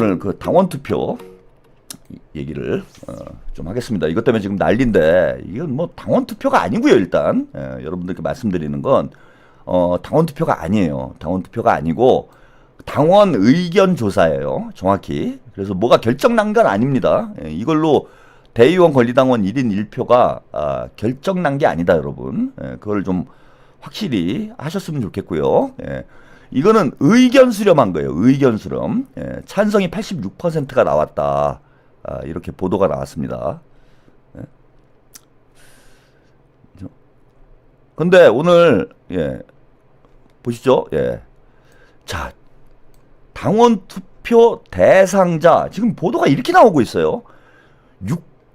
오늘 그 당원 투표 얘기를 좀 하겠습니다. 이것 때문에 지금 난리인데 이건 뭐 당원 투표가 아니고요. 일단 여러분들께 말씀드리는 건 당원 투표가 아니에요. 당원 투표가 아니고 당원 의견 조사예요. 정확히. 그래서 뭐가 결정난 건 아닙니다. 이걸로 대의원 권리당원 1인 1표가 결정난 게 아니다, 여러분. 그걸 좀 확실히 하셨으면 좋겠고요. 이거는 의견 수렴한 거예요. 의견 수렴. 찬성이 86%가 나왔다. 이렇게 보도가 나왔습니다. 근데 오늘 보시죠. 자, 당원 투표 대상자 지금 보도가 이렇게 나오고 있어요.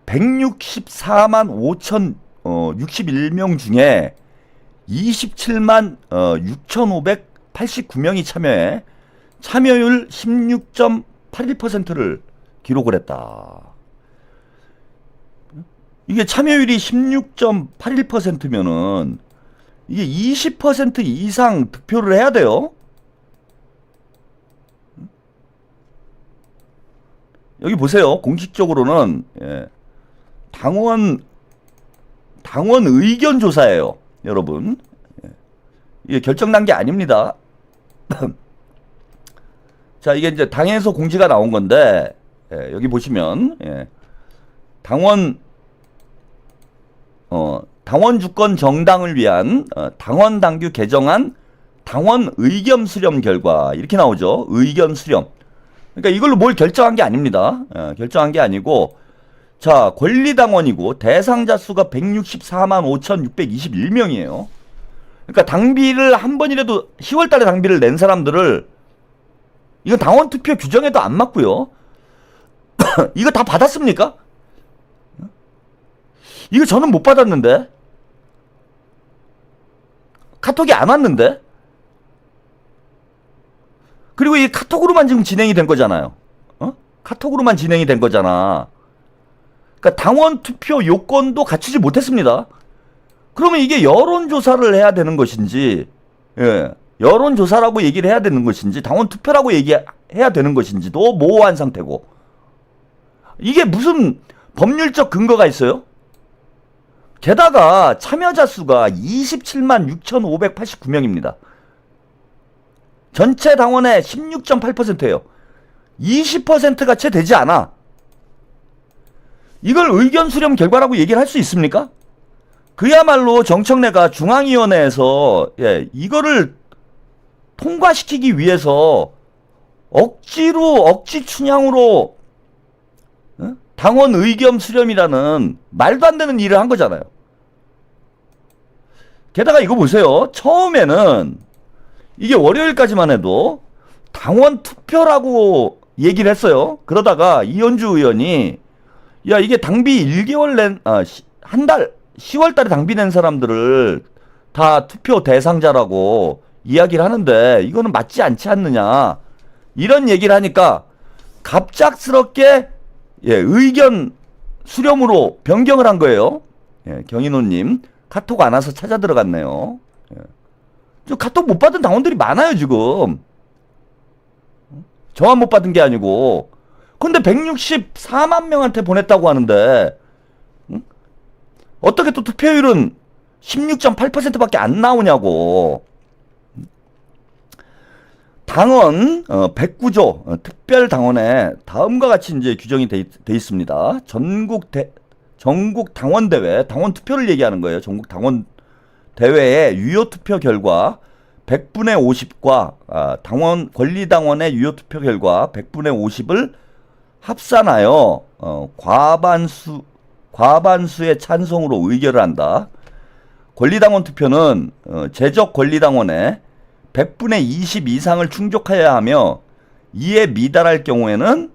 164만 5,061명 중에 27만 6,589명이 참여해 참여율 16.81%를 기록을 했다. 이게 참여율이 16.81%면은 이게 20% 이상 득표를 해야 돼요. 여기 보세요. 공식적으로는 당원 의견 조사예요, 여러분. 이게 결정난 게 아닙니다. 자, 이게 이제 당에서 공지가 나온 건데 여기 보시면 당원 주권 정당을 위한 당원 당규 개정안 당원 의견 수렴 결과 이렇게 나오죠. 의견 수렴. 그러니까 이걸로 뭘 결정한 게 아닙니다. 결정한 게 아니고, 자, 권리당원이고 대상자 수가 164만 5,621명이에요. 그러니까 당비를 한 번이라도 10월 달에 당비를 낸 사람들을 이건 당원 투표 규정에도 안 맞고요. 이거 다 받았습니까? 이거 저는 못 받았는데. 카톡이 안 왔는데. 그리고 이 카톡으로만 지금 진행이 된 거잖아요. 카톡으로만 진행이 된 거잖아. 그러니까 당원 투표 요건도 갖추지 못했습니다. 그러면 이게 여론조사를 해야 되는 것인지, 여론조사라고 얘기를 해야 되는 것인지, 당원 투표라고 얘기해야 되는 것인지도 모호한 상태고, 이게 무슨 법률적 근거가 있어요? 게다가 참여자 수가 27만 6,589명입니다. 전체 당원의 16.8%예요. 20%가 채 되지 않아. 이걸 의견 수렴 결과라고 얘기를 할 수 있습니까? 그야말로 정청래가 중앙위원회에서 이거를 통과시키기 위해서 억지로 억지 춘향으로 당원 의견 수렴이라는 말도 안 되는 일을 한 거잖아요. 게다가 이거 보세요. 처음에는 이게 월요일까지만 해도 당원 투표라고 얘기를 했어요. 그러다가 이현주 의원이 야, 이게 당비 1개월 한 달 10월 달에 당비 낸 사람들을 다 투표 대상자라고 이야기를 하는데 이거는 맞지 않지 않느냐. 이런 얘기를 하니까 갑작스럽게 의견 수렴으로 변경을 한 거예요. 경인호님 카톡 안 와서 찾아 들어갔네요. 저 카톡 못 받은 당원들이 많아요, 지금. 저만 못 받은 게 아니고. 근데 164만 명한테 보냈다고 하는데, 어떻게 또 투표율은 16.8%밖에 안 나오냐고. 당원 109조 특별 당원에 다음과 같이 이제 규정이 돼 있습니다. 전국 당원 대회, 당원 투표를 얘기하는 거예요. 전국 당원 대회의 유효 투표 결과 100분의 50과 당원 권리당원의 유효 투표 결과 100분의 50을 합산하여 과반수의 찬성으로 의결을 한다. 권리당원 투표는 제적 권리당원의 100분의 20 이상을 충족해야 하며 이에 미달할 경우에는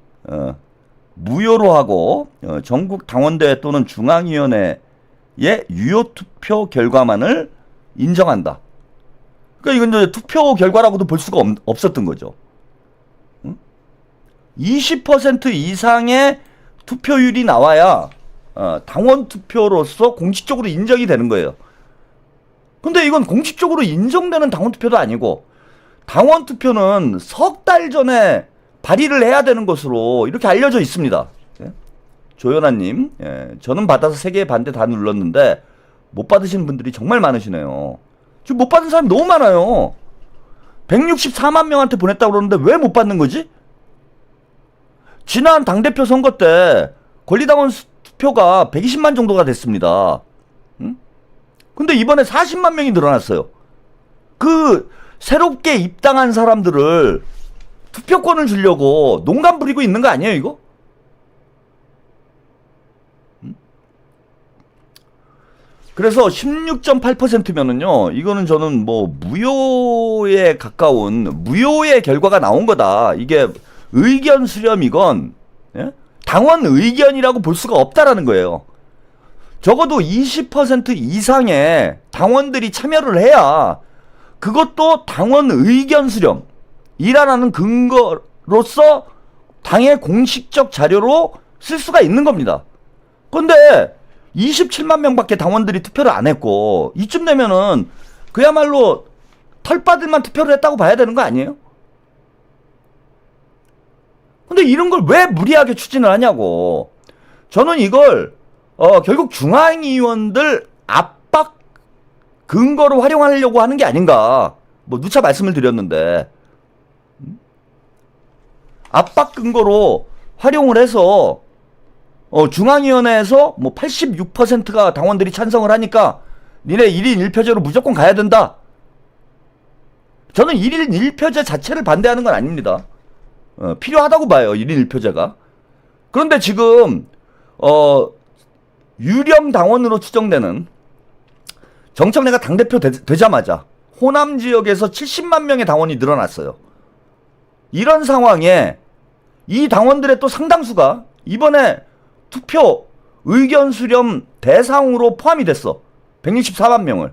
무효로 하고 전국 당원대회 또는 중앙위원회의 유효 투표 결과만을 인정한다. 그러니까 이건 이제 투표 결과라고도 볼 수가 없었던 거죠. 20% 이상의 투표율이 나와야 당원 투표로서 공식적으로 인정이 되는 거예요. 근데 이건 공식적으로 인정되는 당원 투표도 아니고 당원 투표는 석 달 전에 발의를 해야 되는 것으로 이렇게 알려져 있습니다. 예? 조연아님, 예, 저는 받아서 3개의 반대 다 눌렀는데 못 받으신 분들이 정말 많으시네요. 지금 못 받은 사람이 너무 많아요. 164만 명한테 보냈다고 그러는데 왜 못 받는 거지? 지난 당대표 선거 때 권리당원 투표가 120만 정도가 됐습니다. 응? 근데 이번에 40만 명이 늘어났어요. 그 새롭게 입당한 사람들을 투표권을 주려고 농간 부리고 있는 거 아니에요, 이거? 그래서 16.8%면은요, 이거는 저는 뭐 무효에 가까운 무효의 결과가 나온 거다. 이게 의견 수렴이건, 예? 당원 의견이라고 볼 수가 없다라는 거예요. 적어도 20% 이상의 당원들이 참여를 해야 그것도 당원 의견 수렴이라는 근거로서 당의 공식적 자료로 쓸 수가 있는 겁니다. 근데 27만 명밖에 당원들이 투표를 안 했고 이쯤 되면은 그야말로 털빠들만 투표를 했다고 봐야 되는 거 아니에요? 근데 이런 걸 왜 무리하게 추진을 하냐고. 저는 이걸 결국 중앙위원들 압박 근거로 활용하려고 하는 게 아닌가. 뭐 누차 말씀을 드렸는데 압박 근거로 활용을 해서 중앙위원회에서 뭐 86%가 당원들이 찬성을 하니까 니네 1인 1표제로 무조건 가야 된다. 저는 1인 1표제 자체를 반대하는 건 아닙니다. 필요하다고 봐요. 1인 1표제가. 그런데 지금 유령 당원으로 추정되는 정청래가 당대표 되자마자 호남 지역에서 70만 명의 당원이 늘어났어요. 이런 상황에 이 당원들의 또 상당수가 이번에 투표 의견 수렴 대상으로 포함이 됐어. 164만 명을.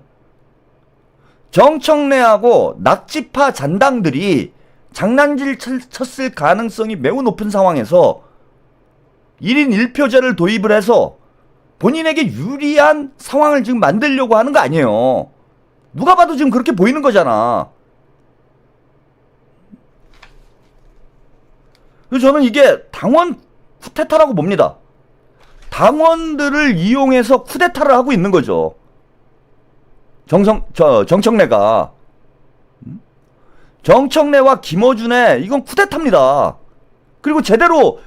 정청래하고 낙지파 잔당들이 장난질 쳤을 가능성이 매우 높은 상황에서 1인 1표제를 도입을 해서 본인에게 유리한 상황을 지금 만들려고 하는 거 아니에요. 누가 봐도 지금 그렇게 보이는 거잖아. 그래서 저는 이게 당원 쿠데타라고 봅니다. 당원들을 이용해서 쿠데타를 하고 있는 거죠. 정청래가. 정청래와 김어준의 이건 쿠데타입니다. 그리고 제대로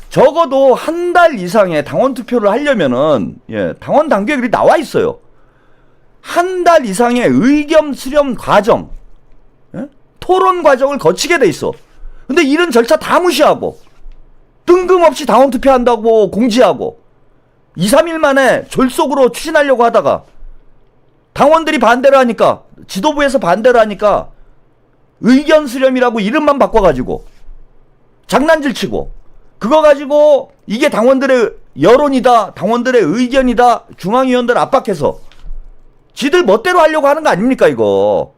적어도 한 달 이상의 당원 투표를 하려면은 당원 당규에 나와 있어요. 한 달 이상의 의견 수렴 과정, 토론 과정을 거치게 돼 있어. 근데 이런 절차 다 무시하고 뜬금없이 당원 투표한다고 공지하고 2, 3일 만에 졸속으로 추진하려고 하다가 당원들이 반대를 하니까 지도부에서 반대를 하니까 의견 수렴이라고 이름만 바꿔가지고 장난질 치고 그거 가지고 이게 당원들의 여론이다, 당원들의 의견이다, 중앙위원들 압박해서 지들 멋대로 하려고 하는 거 아닙니까 이거.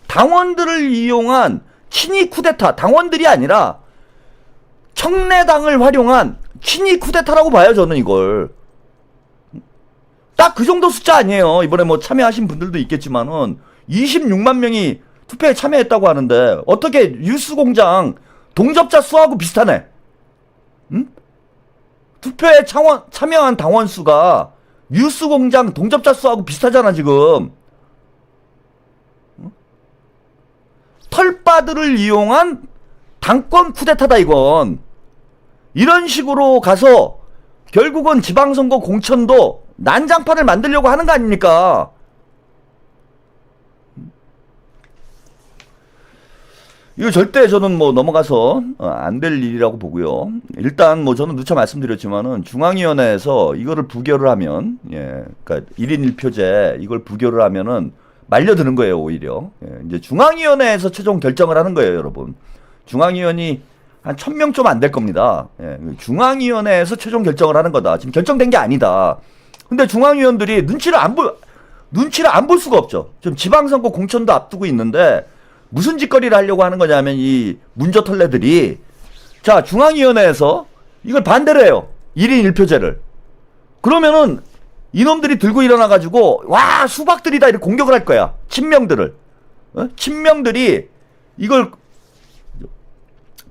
당원들을 이용한 친위 쿠데타, 당원들이 아니라 청래당을 활용한 친위 쿠데타라고 봐요 저는 이걸. 딱 그 정도 숫자 아니에요. 이번에 뭐 참여하신 분들도 있겠지만은 26만 명이 투표에 참여했다고 하는데 어떻게 뉴스공장 동접자 수하고 비슷하네. 응? 투표에 참여한 당원 수가 뉴스공장 동접자 수하고 비슷하잖아 지금. 털바들을 이용한 당권 쿠데타다 이건. 이런 식으로 가서 결국은 지방선거 공천도 난장판을 만들려고 하는 거 아닙니까? 이거 절대 저는 뭐 넘어가서 안 될 일이라고 보고요. 일단 뭐 저는 누차 말씀드렸지만은 중앙위원회에서 이거를 부결을 하면, 그러니까 1인 1표제 이걸 부결을 하면은 말려드는 거예요 오히려. 이제 중앙위원회에서 최종 결정을 하는 거예요 여러분. 중앙위원이 한 1000명 좀 안 될 겁니다. 중앙위원회에서 최종 결정을 하는 거다. 지금 결정된 게 아니다. 근데 중앙위원들이 눈치를 안 볼 수가 없죠. 지금 지방선거 공천도 앞두고 있는데 무슨 짓거리를 하려고 하는 거냐면 이 문저털레들이 자 중앙위원회에서 이걸 반대를 해요. 1인 1표제를. 그러면은 이놈들이 들고 일어나가지고 와 수박들이다 이렇게 공격을 할 거야. 친명들을. 친명들이 이걸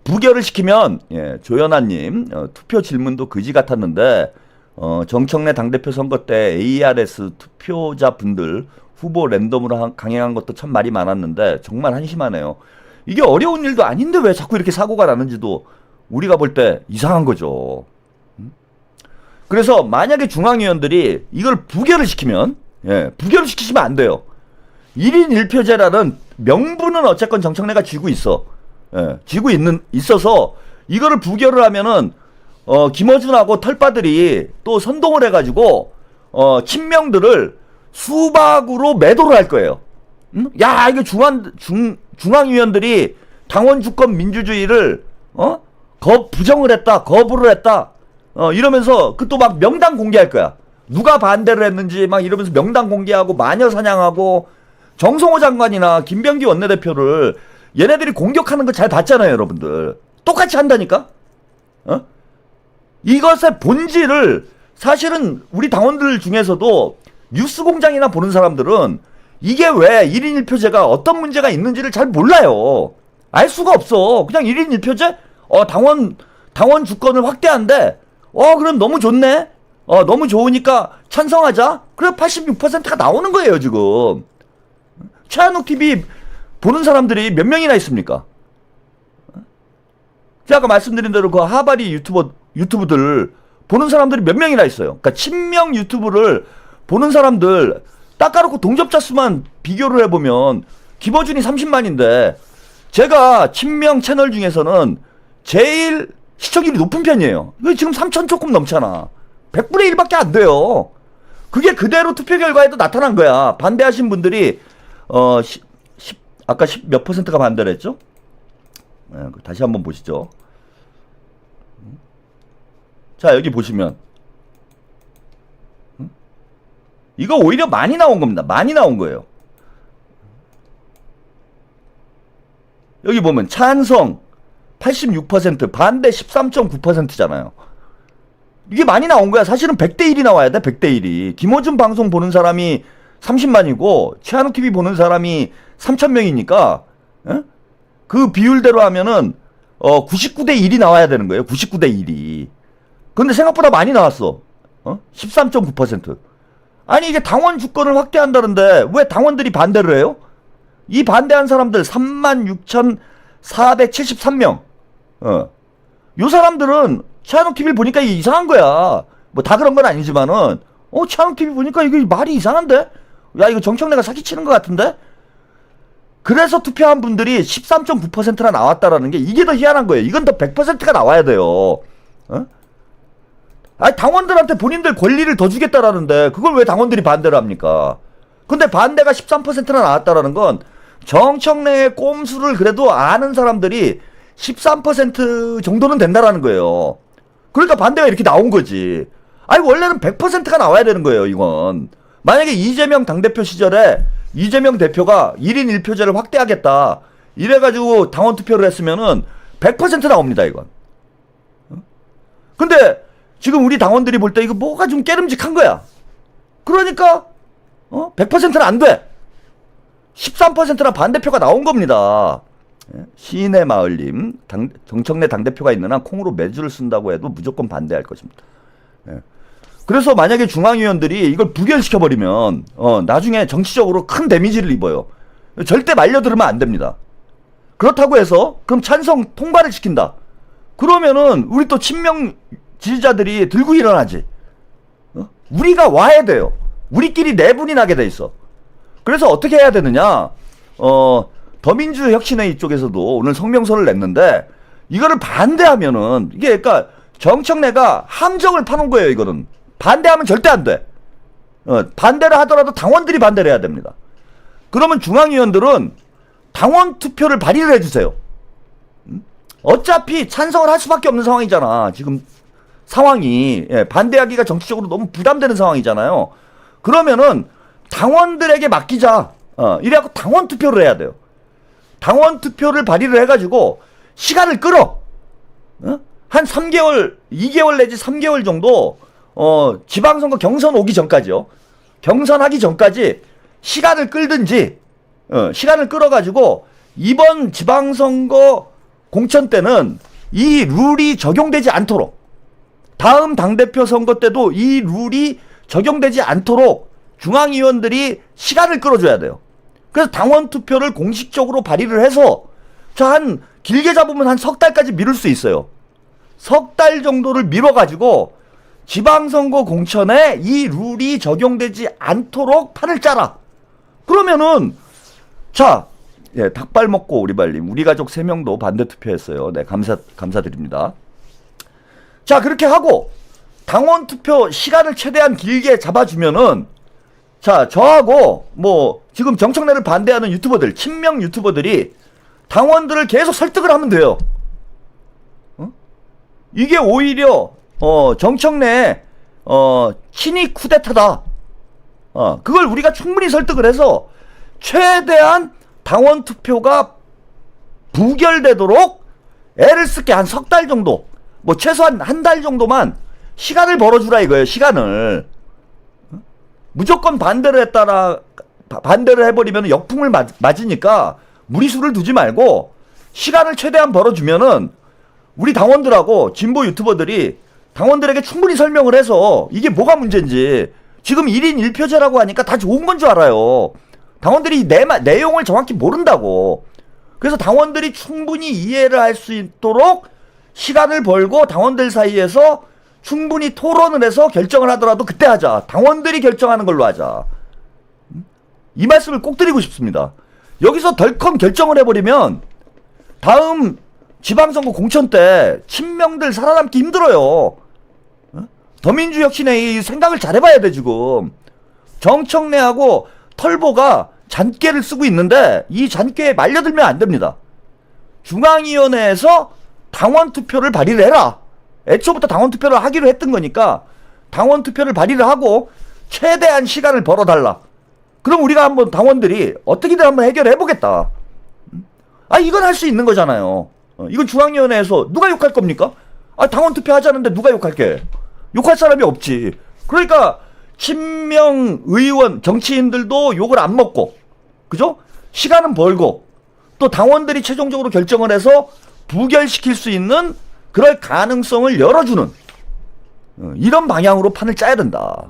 부결을 시키면 조연아님 투표 질문도 그지 같았는데 정청래 당대표 선거 때 ARS 투표자분들 후보 랜덤으로 강행한 것도 참 말이 많았는데 정말 한심하네요. 이게 어려운 일도 아닌데 왜 자꾸 이렇게 사고가 나는지도 우리가 볼 때 이상한 거죠. 그래서 만약에 중앙위원들이 이걸 부결을 시키면 부결을 시키시면 안 돼요. 1인 1표제라는 명분은 어쨌건 정청래가 쥐고 있어. 있어서 이거를 부결을 하면은 김어준하고 털빠들이 또 선동을 해가지고 친명들을 수박으로 매도를 할 거예요. 야, 이거 중앙위원들이 당원 주권 민주주의를 부정을 했다, 거부를 했다. 이러면서 그 또 막 명단 공개할 거야. 누가 반대를 했는지 막 이러면서 명단 공개하고 마녀 사냥하고 정성호 장관이나 김병기 원내대표를 얘네들이 공격하는 거 잘 봤잖아요, 여러분들. 똑같이 한다니까? 이것의 본질을 사실은 우리 당원들 중에서도 뉴스공장이나 보는 사람들은 이게 왜 1인 1표제가 어떤 문제가 있는지를 잘 몰라요. 알 수가 없어. 그냥 1인 1표제? 당원 주권을 확대한대. 그럼 너무 좋네? 너무 좋으니까 찬성하자? 그래, 86%가 나오는 거예요, 지금. 최한욱 TV 보는 사람들이 몇 명이나 있습니까? 제가 아까 말씀드린 대로 그 하바리 유튜브들 보는 사람들이 몇 명이나 있어요. 그러니까 친명 유튜브를 보는 사람들 딱 까놓고 동접자 수만 비교를 해보면 김어준이 30만인데 제가 친명 채널 중에서는 제일 시청률이 높은 편이에요. 이거 지금 3천 조금 넘잖아. 100분의 1밖에 안 돼요. 그게 그대로 투표 결과에도 나타난 거야. 반대하신 분들이 아까 10 몇 %가 반대를 했죠? 다시 한번 보시죠. 자, 여기 보시면 이거 오히려 많이 나온 겁니다. 많이 나온 거예요. 여기 보면 찬성 86%, 반대 13.9%잖아요. 이게 많이 나온 거야. 사실은 100대 1이 나와야 돼. 100대 1이. 김어준 방송 보는 사람이 30만이고 최한욱 TV 보는 사람이 3,000명이니까 그 비율대로 하면은 99대 1이 나와야 되는 거예요. 99대 1이. 근데 생각보다 많이 나왔어. 13.9%. 아니 이게 당원 주권을 확대한다는데 왜 당원들이 반대를 해요? 이 반대한 사람들 36,473명. 요 사람들은 최한욱 TV를 보니까 이게 이상한 거야. 뭐 다 그런 건 아니지만은 최한욱 TV 보니까 이게 말이 이상한데? 야, 이거 정청래가 사기치는 것 같은데? 그래서 투표한 분들이 13.9%나 나왔다라는 게 이게 더 희한한 거예요. 이건 더 100%가 나와야 돼요. 아니 당원들한테 본인들 권리를 더 주겠다라는데 그걸 왜 당원들이 반대를 합니까? 근데 반대가 13%나 나왔다라는 건 정청래의 꼼수를 그래도 아는 사람들이 13% 정도는 된다라는 거예요. 그러니까 반대가 이렇게 나온 거지. 아니 원래는 100%가 나와야 되는 거예요, 이건. 만약에 이재명 당대표 시절에 이재명 대표가 1인 1표제를 확대하겠다 이래가지고 당원 투표를 했으면은 100% 나옵니다, 이건. 근데 지금 우리 당원들이 볼 때 이거 뭐가 좀 깨름직한 거야. 그러니까 100%는 안 돼. 13%나 반대표가 나온 겁니다. 시인의 마을님, 정청래 당대표가 있는 한 콩으로 매주를 쓴다고 해도 무조건 반대할 것입니다. 그래서 만약에 중앙위원들이 이걸 부결시켜버리면 나중에 정치적으로 큰 데미지를 입어요. 절대 말려들으면 안 됩니다. 그렇다고 해서 그럼 찬성 통과를 시킨다. 그러면은 우리 또 친명 지지자들이 들고 일어나지. 우리가 와야 돼요. 우리끼리 내분이 나게 돼 있어. 그래서 어떻게 해야 되느냐? 더민주혁신회의 쪽에서도 오늘 성명서를 냈는데 이거를 반대하면은 이게 그러니까 정청래가 함정을 파놓은 거예요. 이거는 반대하면 절대 안 돼. 반대를 하더라도 당원들이 반대를 해야 됩니다. 그러면 중앙위원들은 당원 투표를 발의를 해주세요. 어차피 찬성을 할 수밖에 없는 상황이잖아. 지금 상황이 반대하기가 정치적으로 너무 부담되는 상황이잖아요. 그러면은 당원들에게 맡기자. 이래갖고 당원 투표를 해야 돼요. 당원 투표를 발의를 해가지고 시간을 끌어. 한 3개월, 2개월 내지 3개월 정도 지방선거 경선 오기 전까지요. 경선하기 전까지 시간을 끌든지 시간을 끌어가지고 이번 지방선거 공천 때는 이 룰이 적용되지 않도록, 다음 당대표 선거 때도 이 룰이 적용되지 않도록 중앙위원들이 시간을 끌어줘야 돼요. 그래서 당원 투표를 공식적으로 발의를 해서 한 길게 잡으면 한 석 달까지 미룰 수 있어요. 석 달 정도를 미뤄가지고 지방선거 공천에 이 룰이 적용되지 않도록 판을 짜라. 그러면은 예, 닭발 먹고 오리발님, 우리 가족 3명도 반대 투표했어요. 네, 감사드립니다. 자, 그렇게 하고 당원 투표 시간을 최대한 길게 잡아주면은, 저하고 지금 정청래를 반대하는 유튜버들, 친명 유튜버들이 당원들을 계속 설득을 하면 돼요. 이게 오히려 정청래의 친이 쿠데타다. 그걸 우리가 충분히 설득을 해서 최대한 당원 투표가 부결되도록 애를 쓸게. 한 석 달 정도, 최소한 한 달 정도만 시간을 벌어주라 이거예요. 시간을. 무조건 반대를 해버리면 역풍을 맞으니까 무리수를 두지 말고 시간을 최대한 벌어주면은 우리 당원들하고 진보 유튜버들이 당원들에게 충분히 설명을 해서 이게 뭐가 문제인지, 지금 1인 1표제라고 하니까 다 좋은 건 줄 알아요. 당원들이 내용을 정확히 모른다고. 그래서 당원들이 충분히 이해를 할 수 있도록 시간을 벌고 당원들 사이에서 충분히 토론을 해서 결정을 하더라도 그때 하자. 당원들이 결정하는 걸로 하자. 이 말씀을 꼭 드리고 싶습니다. 여기서 덜컹 결정을 해버리면 다음 지방선거 공천 때 친명들 살아남기 힘들어요. 더민주혁신회 생각을 잘 해봐야 돼. 지금 정청래하고 털보가 잔꾀를 쓰고 있는데 이 잔꾀에 말려들면 안 됩니다. 중앙위원회에서 당원투표를 발의를 해라. 애초부터 당원투표를 하기로 했던 거니까 당원투표를 발의를 하고 최대한 시간을 벌어달라. 그럼 우리가 한번 당원들이 어떻게든 한번 해결해보겠다. 이건 할 수 있는 거잖아요. 이건 중앙위원회에서 누가 욕할 겁니까? 당원투표 하자는데 누가 욕할게? 욕할 사람이 없지. 그러니까 친명 의원, 정치인들도 욕을 안 먹고, 그죠? 시간은 벌고, 또 당원들이 최종적으로 결정을 해서 부결시킬 수 있는 그럴 가능성을 열어주는 이런 방향으로 판을 짜야 된다.